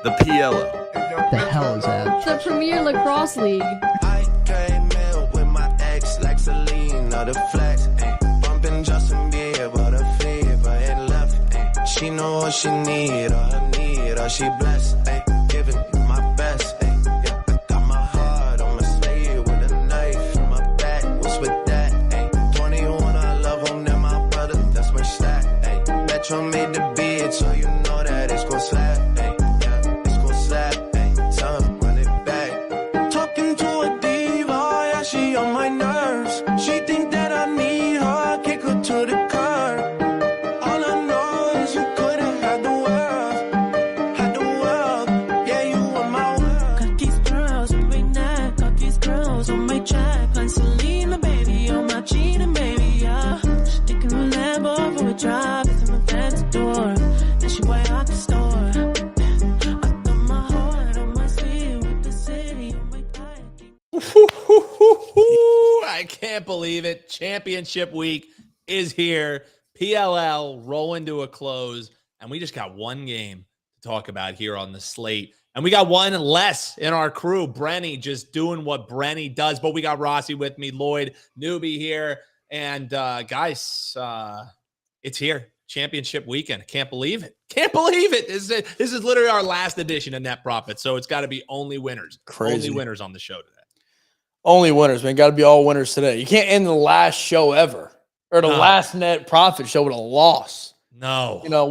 The PLL. What the hell is that? The Premier Lacrosse League. I came in with my ex, like Selena, the flex, bumping Justin Bieber, the fever, and left, she know what she need, or she blessed, giving my best, yeah, I got my heart on my sleeve with a knife in my back, what's with that, 21, I love him, they're my brother, that's my stack, Metro made the beat, so you know that it's gon' slap, she on my nerves. She think that I need her, kick her to the curb. All I know is you could've had the world, yeah, you were my world. Got these girls on my neck, got these girls on my check. Like Selena, baby, on my cheetah, baby, yeah. She thinking a Lambo for a drive, it's on the fancy door. And she way out the store. I got my heart on my sleeve with the city on my back. I can't believe it. Championship week is here. PLL rolling to a close. And we just got one game to talk about here on the slate. And we got one less in our crew. Brenny just doing what Brenny does. But we got Rossi with me, Lloyd, newbie here. And guys, it's here. Championship weekend. Can't believe it. Can't believe it. This is literally our last edition of Net Profit. So it's got to be only winners. Crazy. Only winners on the show today. Only winners, man. Got to be all winners today. You can't end the last show ever or the last net profit show with a loss. No. You know,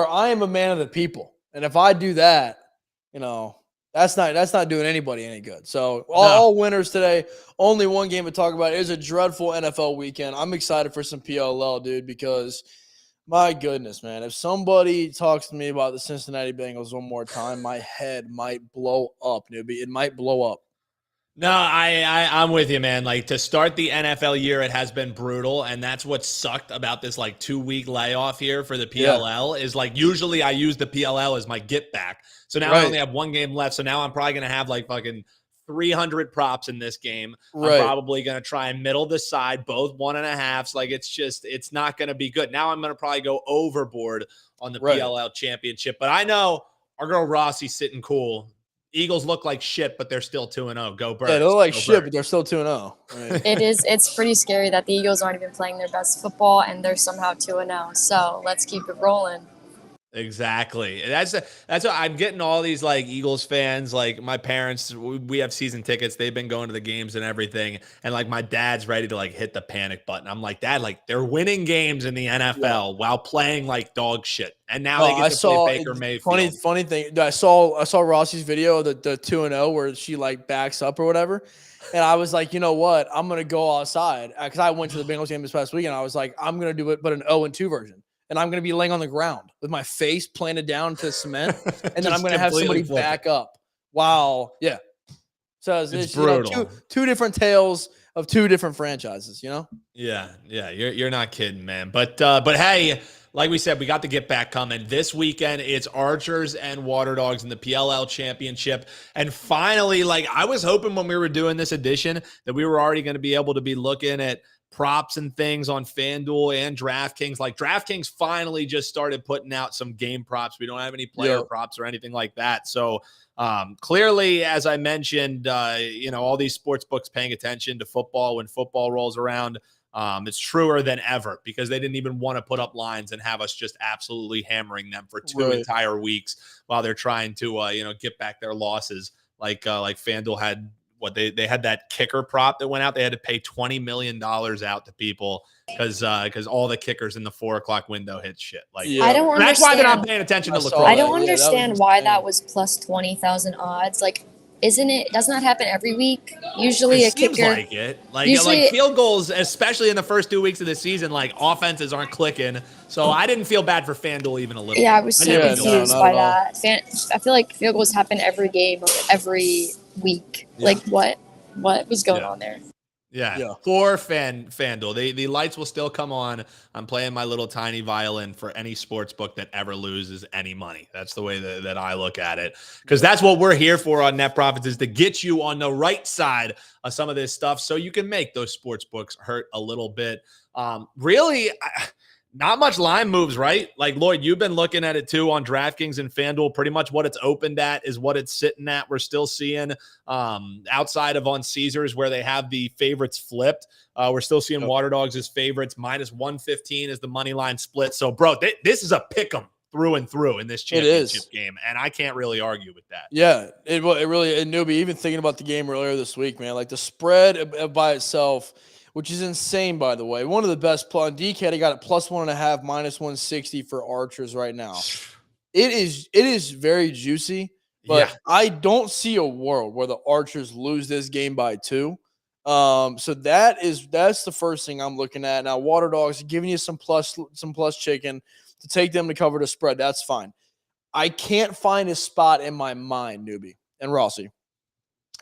I am a man of the people. And if I do that, you know, that's not doing anybody any good. So all winners today. Only one game to talk about. It is a dreadful NFL weekend. I'm excited for some PLL, dude, because my goodness, man, if somebody talks to me about the Cincinnati Bengals one more time, my head might blow up, newbie. It might blow up. No, I'm with you, man. Like, to start the NFL year, it has been brutal, and that's what sucked about this, like, 2-week layoff here for the PLL is, like, usually I use the PLL as my get back. So now I only have one game left, so now I'm probably going to have, like, fucking 300 props in this game. I'm probably going to try and middle the side, both 1.5s. Like, it's not going to be good. Now I'm going to probably go overboard on the PLL championship. But I know our girl Rossi's sitting cool. Eagles look like shit, but they're still 2-0. Go Birds. Yeah, they look like shit, but they're still 2-0. Right. It's pretty scary that the Eagles aren't even playing their best football and they're somehow 2-0. So let's keep it rolling. Exactly. That's what I'm getting all these like Eagles fans, like my parents, we have season tickets. They've been going to the games and everything. And like my dad's ready to like hit the panic button. I'm like, Dad, like they're winning games in the NFL while playing like dog shit. And now they get to play Baker Mayfield. Funny thing. I saw Rossi's video, the 2-0 where she like backs up or whatever. And I was like, you know what? I'm going to go outside because I went to the Bengals game this past weekend. I was like, I'm going to do it, but an 0-2 version. And I'm going to be laying on the ground with my face planted down to cement. And then I'm going to have somebody back up. Wow. Yeah. So it's brutal. You know, two different tales of two different franchises, you know? Yeah. Yeah. You're not kidding, man. But hey, like we said, we got the get back coming. This weekend, it's Archers and Water Dogs in the PLL championship. And finally, like I was hoping when we were doing this edition that we were already going to be able to be looking at props and things on FanDuel and DraftKings. Like DraftKings finally just started putting out some game props. We don't have any player props or anything like that. So clearly, as I mentioned, all these sports books paying attention to football when football rolls around. It's truer than ever because they didn't even want to put up lines and have us just absolutely hammering them for two entire weeks while they're trying to, get back their losses. Like FanDuel had they had that kicker prop that went out. They had to pay $20 million out to people because all the kickers in the 4:00 window hit shit. Like I don't understand. That's why they're not paying attention to lacrosse. I don't understand why that was plus 20,000 odds. Like, doesn't that happen every week? Usually it seems like it. Like field goals, especially in the first 2 weeks of the season, like offenses aren't clicking. So I didn't feel bad for FanDuel even a little bit. Yeah, I was so confused by that. I feel like field goals happen every game, every week. Yeah. Like what was going on there? Yeah. For FanDuel. The lights will still come on. I'm playing my little tiny violin for any sports book that ever loses any money. That's the way that I look at it. Because that's what we're here for on Net Profits, is to get you on the right side of some of this stuff so you can make those sports books hurt a little bit. Really, not much line moves, right? Like, Lloyd, you've been looking at it too on DraftKings and FanDuel. Pretty much what it's opened at is what it's sitting at. We're still seeing outside of on Caesars where they have the favorites flipped. We're still seeing Water Dogs as favorites. Minus 115 is the money line split. So, bro, this is a pick 'em through and through in this championship game, and I can't really argue with that. Yeah, it really, newbie, even thinking about the game earlier this week, man, like the spread by itself, which is insane, by the way. One of the best play on DK, they got it plus 1.5, minus 160 for Archers right now. It is very juicy, but I don't see a world where the Archers lose this game by 2. So that's the first thing I'm looking at. Now, Water Dogs giving you some plus chicken to take them to cover the spread. That's fine. I can't find a spot in my mind, newbie and Rossi,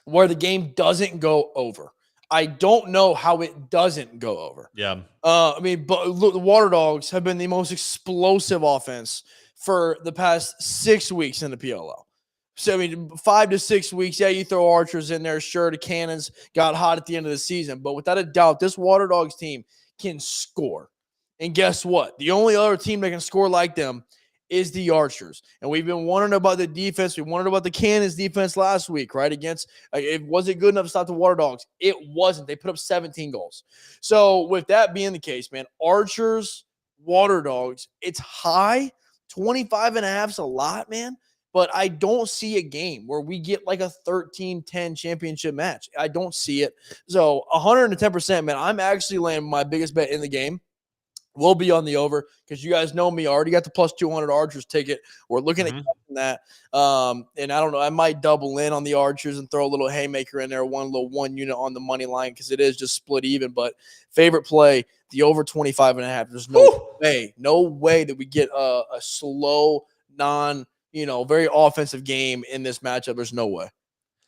where the game doesn't go over. I don't know how it doesn't go over. Yeah. I mean, but look, the Water Dogs have been the most explosive offense for the past 6 weeks in the PLL. So, I mean, 5 to 6 weeks, yeah, you throw Archers in there. Sure, the Cannons got hot at the end of the season. But without a doubt, this Water Dogs team can score. And guess what? The only other team that can score like them is the Archers. And we've been wondering about the defense. We wondered about the Cannons defense last week, right? It wasn't good enough to stop the Water Dogs. It wasn't. They put up 17 goals. So with that being the case, man, Archers, Water Dogs, it's high. 25.5 is a lot, man. But I don't see a game where we get like a 13-10 championship match. I don't see it. So 110%, man, I'm actually laying my biggest bet in the game. Will be on the over because you guys know me. I already got the plus 200 Archers ticket. We're looking at that. And I don't know. I might double in on the Archers and throw a little haymaker in there, one unit on the money line because it is just split even. But favorite play, the over 25.5. There's no way that we get a slow, very offensive game in this matchup. There's no way.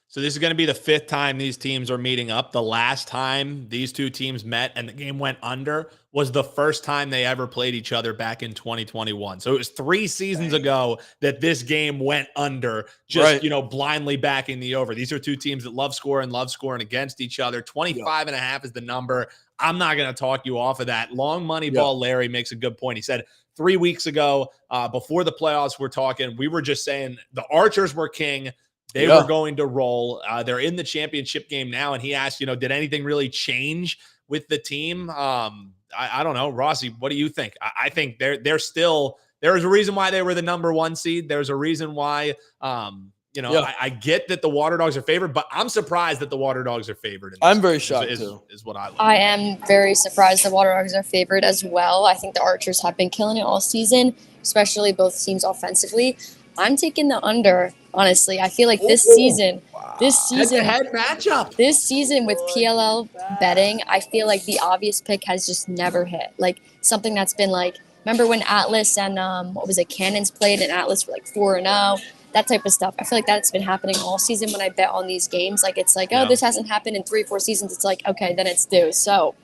So this is going to be the 5th time these teams are meeting up. The last time these two teams met and the game went under was the first time they ever played each other back in 2021. So it was 3 seasons ago that this game went under, just, blindly backing the over. These are two teams that love scoring against each other. 25.5 is the number. I'm not going to talk you off of that. Long money ball Larry makes a good point. He said 3 weeks ago, before the playoffs we're talking, we were just saying the Archers were king. They were going to roll. They're in the championship game now. And he asked, did anything really change with the team? I don't know. Rossi, what do you think? I think there's a reason why they were the number 1 seed. There's a reason why, I get that the Water Dogs are favored, but I'm surprised that the Water Dogs are favored. I'm very shocked too. Is what I like. I am very surprised the Water Dogs are favored as well. I think the Archers have been killing it all season, especially both teams offensively. I'm taking the under, honestly. I feel like this season head-to-head matchup. This season with PLL betting, I feel like the obvious pick has just never hit. Like something that's been like, remember when Atlas and Cannons played and Atlas were like 4-0, that type of stuff. I feel like that's been happening all season when I bet on these games. Like it's like, this hasn't happened in 3 or 4 seasons. It's like, okay, then it's due. So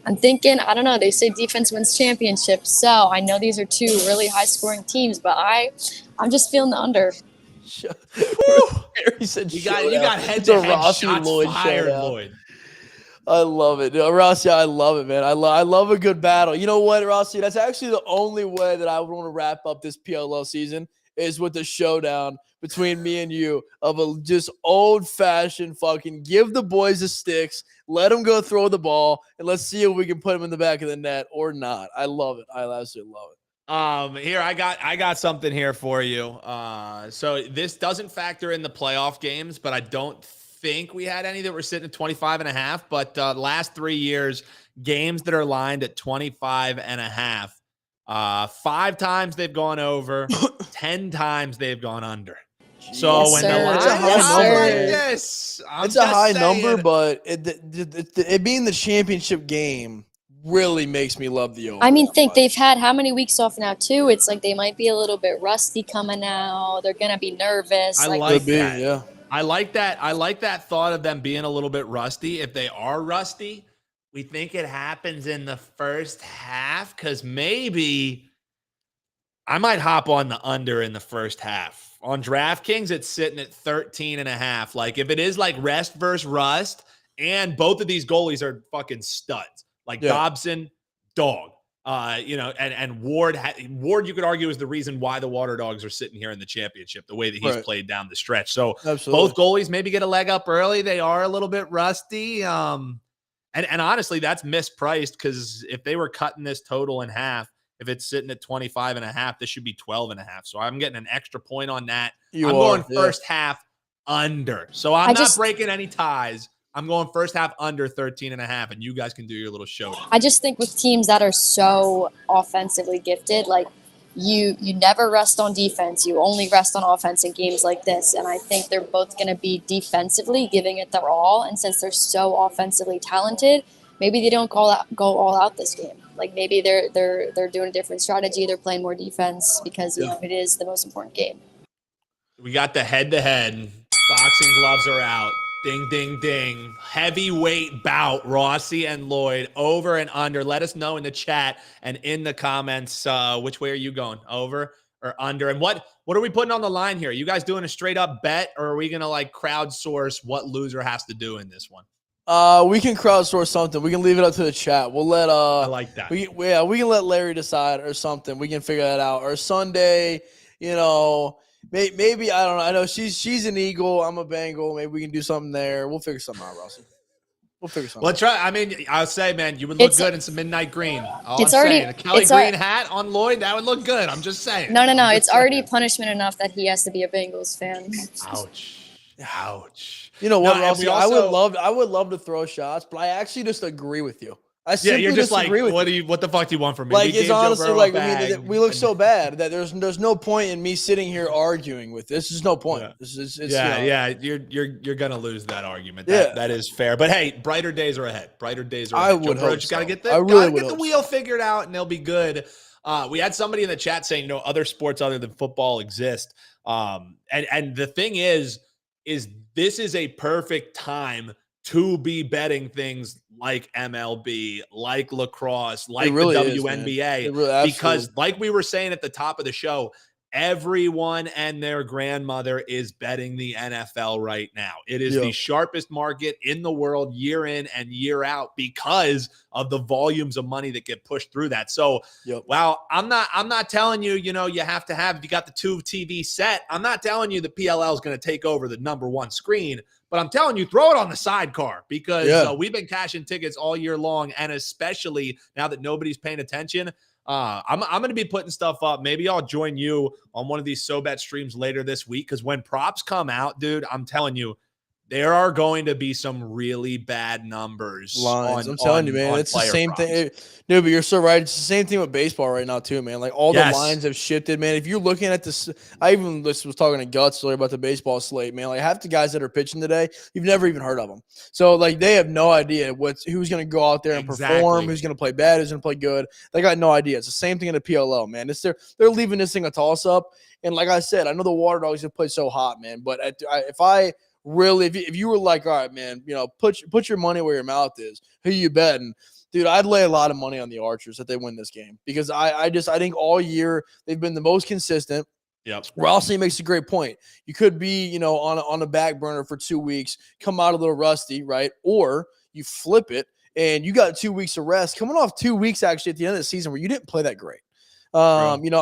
I'm thinking, I don't know, they say defense wins championships. So I know these are 2 really high scoring teams, but I'm just feeling the under. He said, you got head-to-head shots fired, Lloyd. I love it. Rossi, I love it, man. I love a good battle. You know what, Rossi? That's actually the only way that I would want to wrap up this PLL season is with the showdown between me and you of a just old-fashioned fucking give the boys the sticks, let them go throw the ball, and let's see if we can put them in the back of the net or not. I love it. I absolutely love it. Here I got something here for you. So this doesn't factor in the playoff games, but I don't think we had any that were sitting at 25.5. But last 3 years, games that are lined at 25.5, 5 times they've gone over, 10 times they've gone under. So when the line it's a high number, but it being the championship game really makes me love the over. I mean, they've had how many weeks off now too? It's like they might be a little bit rusty coming out. They're gonna be nervous. I like that. I like that thought of them being a little bit rusty. If they are rusty, we think it happens in the first half because maybe I might hop on the under in the first half. On DraftKings, it's sitting at 13.5. Like if it is like rest versus rust, and both of these goalies are fucking studs. Like Dobson, dog. And Ward, you could argue is the reason why the Water Dogs are sitting here in the championship, the way that he's played down the stretch. So Absolutely. both goalies maybe get a leg up early. They are a little bit rusty. And honestly, that's mispriced because if they were cutting this total in half, if it's sitting at 25.5, this should be 12.5. So I'm getting an extra point on that. I'm going first half under. So I'm not breaking any ties. I'm going first half under 13.5, and you guys can do your little show. I just think with teams that are so offensively gifted, like you never rest on defense. You only rest on offense in games like this. And I think they're both going to be defensively giving it their all. And since they're so offensively talented, maybe they don't go all out this game. Like maybe they're doing a different strategy. They're playing more defense because it is the most important game. We got the head-to-head. Boxing gloves are out. Ding, ding, ding. Heavyweight bout, Rossi and Lloyd, over and under. Let us know in the chat and in the comments which way are you going, over or under? And what are we putting on the line here? Are you guys doing a straight-up bet, or are we going to like crowdsource what loser has to do in this one? We can crowdsource something. We can leave it up to the chat. We'll let I like that. We can let Larry decide or something. We can figure that out. Or Sunday, maybe I don't know. I know she's an Eagle. I'm a Bengal. Maybe we can do something there. We'll figure something out, Rossi. We'll figure something. Well, try. I mean, I'll say, man, you would look good in some midnight green. A Kelly green hat on Lloyd, that would look good. I'm just saying. No. It's already punishment enough that he has to be a Bengals fan. Ouch. You know what, Rossi? I would love to throw shots, but I actually just agree with you. You're just like, what the fuck do you want from me? Like, it's honestly like, we look so bad that there's no point in me sitting here arguing with this. There's no point. Yeah. You're gonna lose that argument. That is fair. But hey, brighter days are ahead. I would hope so. Gotta get the wheel figured out, and they'll be good. We had somebody in the chat saying, other sports other than football exist. And the thing is this is a perfect time to be betting things like MLB, like lacrosse, like the WNBA, because like we were saying at the top of the show, everyone and their grandmother is betting the NFL right now. It is the sharpest market in the world year in and year out because of the volumes of money that get pushed through that. So, while I'm not telling you, you have to have, if you got the tube TV set, I'm not telling you the PLL is going to take over the number one screen, but I'm telling you, throw it on the sidecar because we've been cashing tickets all year long. And especially now that nobody's paying attention, I'm going to be putting stuff up. Maybe I'll join you on one of these SoBet streams later this week, because when props come out, dude, I'm telling you, there are going to be some really bad numbers. I'm telling you, man, it's the same thing. Dude, but you're so right. It's the same thing with baseball right now, too, man. Like, all the lines have shifted, man. If you're looking at this, I even was talking to Guts earlier about the baseball slate, man. Like, half the guys that are pitching today, you've never even heard of them. So, like, they have no idea who's going to go out there and perform, who's going to play bad, who's going to play good. They got no idea. It's the same thing in the PLL, man. They're leaving this thing a toss-up. And like I said, I know the Water Dogs have played so hot, man. But if you were like, all right, man, put your money where your mouth is, who you betting? Dude, I'd lay a lot of money on the Archers that they win this game, because I think all year they've been the most consistent. Yep. Rossi makes a great point. You could be, on a back burner for 2 weeks, come out a little rusty, right? Or you flip it and you got 2 weeks of rest, coming off 2 weeks actually at the end of the season where you didn't play that great. And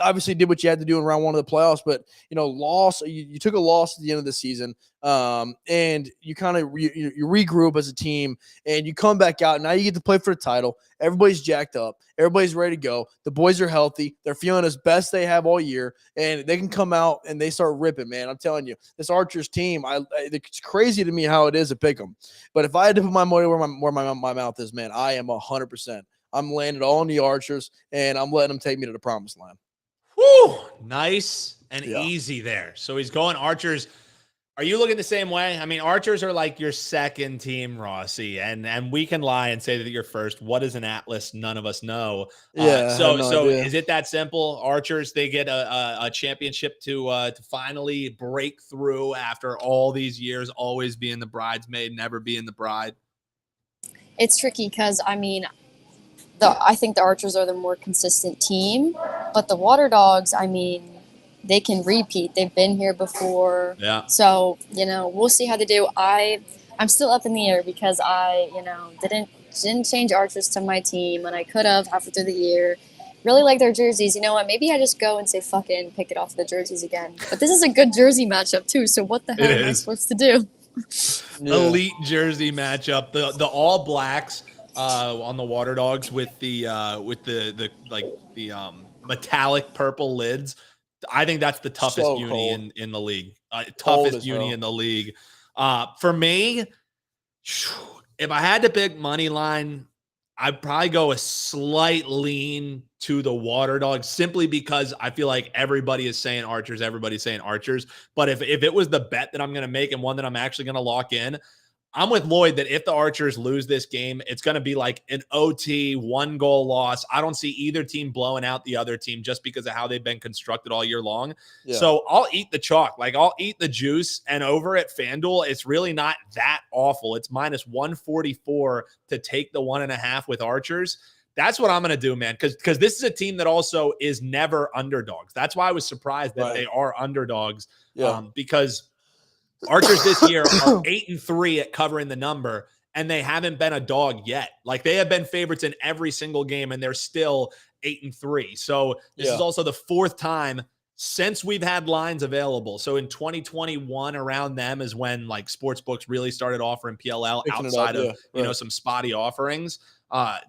obviously did what you had to do in round one of the playoffs, but you took a loss at the end of the season, and you kind of you regroup as a team, and you come back out. Now you get to play for the title. Everybody's jacked up. Everybody's ready to go. The boys are healthy. They're feeling as best they have all year, and they can come out and they start ripping. Man, I'm telling you, this Archers team, it's crazy to me how it is to pick them. But if I had to put my money where my mouth is, man, I am 100%. I'm laying it all on the Archers, and I'm letting them take me to the promised land. Woo! Nice and easy there. So he's going Archers. Are you looking the same way? I mean, Archers are like your second team, Rossi, and we can lie and say that you're first. What is an Atlas? None of us know. So is it that simple? Archers, they get a championship to finally break through after all these years, always being the bridesmaid, never being the bride. It's tricky because, I think the Archers are the more consistent team, but the Water Dogs, they can repeat. They've been here before. Yeah. So, we'll see how they do. I'm still up in the air because I, didn't Didn't change Archers to my team, and I could have halfway through the year. Really like their jerseys. You know what? Maybe I just go and say fuck it and pick it off the jerseys again. But this is a good jersey matchup too. So what the hell am I supposed to do? Yeah. Elite jersey matchup. The all blacks on the Water Dogs with the metallic purple lids. I think that's the toughest So uni cold. in the league. Cold Toughest as uni hell. in the league. For me, if I had to pick money line, I'd probably go a slight lean to the Water Dogs simply because I feel like everybody is saying Archers, everybody's saying Archers. But if it was the bet that I'm going to make and one that I'm actually going to lock in, I'm with Lloyd that if the Archers lose this game, it's going to be like an OT, 1-goal loss. I don't see either team blowing out the other team just because of how they've been constructed all year long. Yeah. So I'll eat the chalk. Like I'll eat the juice. And over at FanDuel, it's really not that awful. It's minus 144 to take the 1.5 with Archers. That's what I'm going to do, man, because this is a team that also is never underdogs. That's why I was surprised that they are underdogs because Archers this year are 8-3 at covering the number, and they haven't been a dog yet. Like they have been favorites in every single game, and they're still 8-3. So this is also the fourth time since we've had lines available. So in 2021, around them is when like sports books really started offering PLL outside of you know some spotty offerings.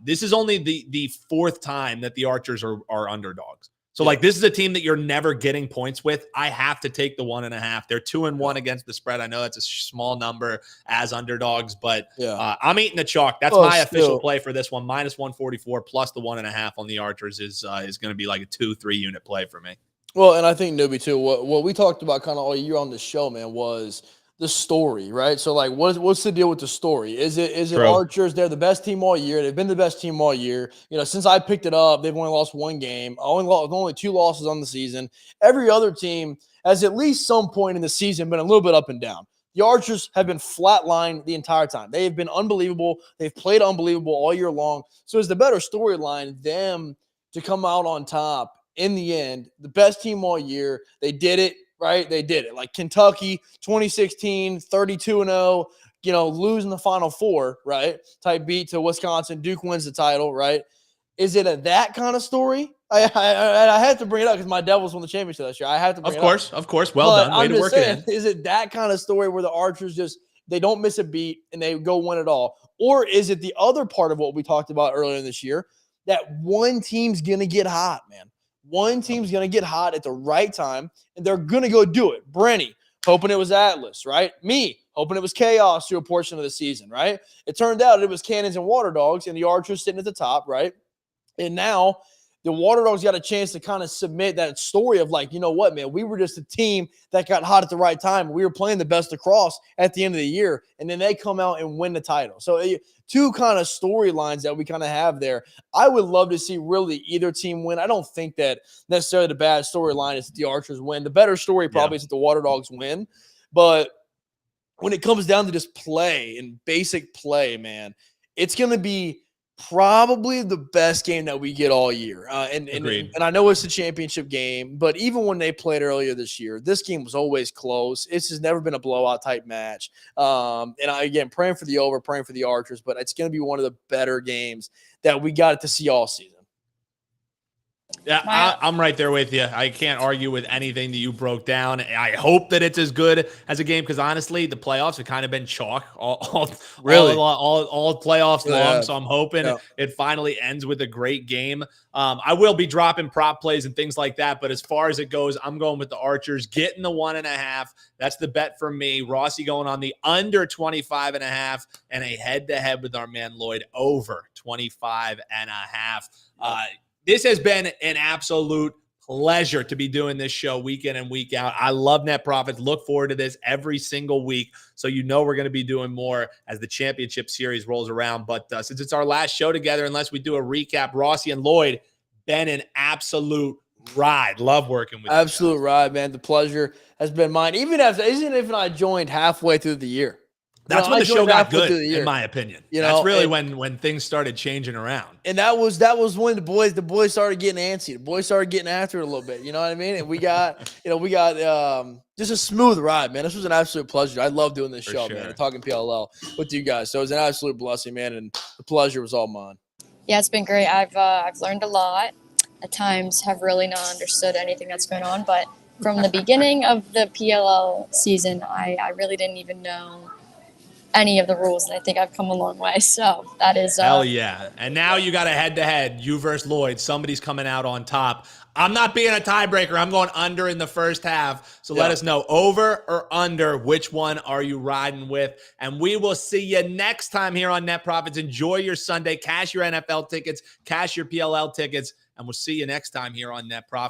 This is only the fourth time that the Archers are underdogs. So, like, this is a team that you're never getting points with. I have to take the 1.5. They're 2-1 against the spread. I know that's a small number as underdogs, but I'm eating the chalk. That's my official play for this one. Minus 144 plus the 1.5 on the Archers is going to be like a 2-3 unit play for me. Well, and I think Newbie too. What we talked about kind of all year on the show, man, was the story, right? So like, what's the deal with the story? Is it Archers? They're the best team all year. They've been the best team all year. You know, since I picked it up, they've only lost one game. Only 2 losses on the season. Every other team has at least some point in the season been a little bit up and down. The Archers have been flatlined the entire time. They have been unbelievable. They've played unbelievable all year long. So it's the better storyline them to come out on top in the end. The best team all year. They did it. Right? They did it. Like Kentucky, 2016, 32-0, you know, losing the Final Four, right? Type beat to Wisconsin. Duke wins the title, right? Is it that kind of story? I had to bring it up because my Devils won the championship last year. I have to bring it up. Of course. Well done. Way to work it in. Is it that kind of story where the Archers just, they don't miss a beat and they go win it all? Or is it the other part of what we talked about earlier this year, that one team's going to get hot, man? One team's going to get hot at the right time, and they're going to go do it. Brenny, hoping it was Atlas, right? Me, hoping it was Chaos through a portion of the season, right? It turned out it was Cannons and Water Dogs, and the Archers sitting at the top, right? And now the Water Dogs got a chance to kind of submit that story of like, you know what, man, we were just a team that got hot at the right time. We were playing the best across at the end of the year, and then they come out and win the title. So two kind of storylines that we kind of have there. I would love to see really either team win. I don't think that necessarily the bad storyline is that the Archers win. The better story probably is that the Water Dogs win. But when it comes down to just play and basic play, man, it's going to be probably the best game that we get all year. And I know it's a championship game, but even when they played earlier this year, this game was always close. It's just never been a blowout type match. Again, praying for the over, praying for the Archers, but it's going to be one of the better games that we got to see all season. Yeah, I'm right there with you. I can't argue with anything that you broke down. I hope that it's as good as a game because honestly, the playoffs have kind of been chalk all playoffs long. So I'm hoping it finally ends with a great game. I will be dropping prop plays and things like that, but as far as it goes, I'm going with the Archers getting the 1.5. That's the bet for me. Rossi going on the under 25.5 and a head-to-head with our man Lloyd over 25.5. This has been an absolute pleasure to be doing this show week in and week out. I love Net Profits. Look forward to this every single week. So you know we're going to be doing more as the championship series rolls around. But since it's our last show together, unless we do a recap, Rossi and Lloyd, been an absolute ride. Love working with you. Absolute ride, man. The pleasure has been mine. Even if I joined halfway through the year. That's I when the show joined got halfway good, through the year. in my opinion. You That's know, really and- when things started changing around. And that was when the boys started getting antsy. The boys started getting after it a little bit. You know what I mean? And we got just a smooth ride, man. This was an absolute pleasure. I love doing this For show, sure. man, and talking PLL with you guys. So it was an absolute blessing, man, and the pleasure was all mine. Yeah, it's been great. I've learned a lot. At times, have really not understood anything that's going on. But from the beginning of the PLL season, I really didn't even know any of the rules, and I think I've come a long way. So that is Hell yeah. And now you got a head-to-head, you versus Lloyd. Somebody's coming out on top. I'm not being a tiebreaker. I'm going under in the first half. So let us know, over or under, which one are you riding with? And we will see you next time here on Net Profits. Enjoy your Sunday. Cash your NFL tickets. Cash your PLL tickets. And we'll see you next time here on Net Profits.